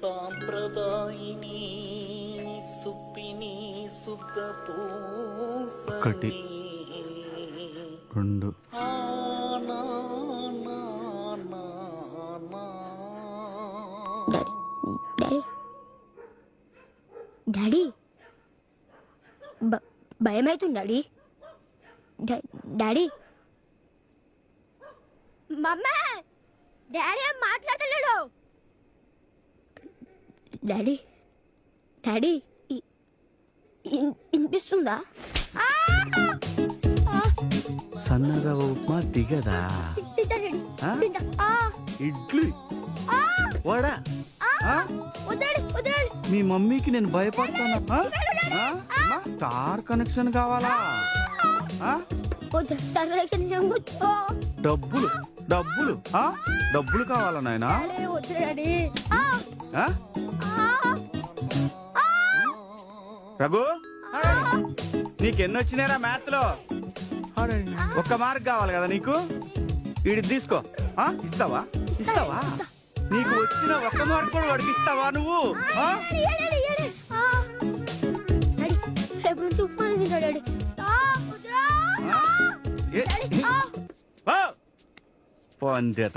సాంప్రదాయిని సుప్పిని సుద్ధ ఒకటి, రెండు, డాడీ భయం అవుతుంది డాడీ. డాడీ మమ్మా డాడీ ఏం మాట్లాడలేడు. డాడీ డాడీ వినిపిస్తుందా? సన్నరవ ఉప్మా దిగదా? ఇడ్లీ వడా మీ మమ్మీకి నేను భయపడతానా? స్టార్ కనెక్షన్ కావాలా? డబ్బులు డబ్బులు డబ్బులు కావాలా నాయనా? రఘు నీకెన్నొచ్చినారా మ్యాథ్ లో? ఒక్క మార్క్ కావాలి కదా నీకు? వీడి తీసుకో. ఇస్తావా? ఇస్తావా? నీకు వచ్చిన ఒక్క మార్క్ కూడా వాడికి ఇస్తావా నువ్వు? పొందేత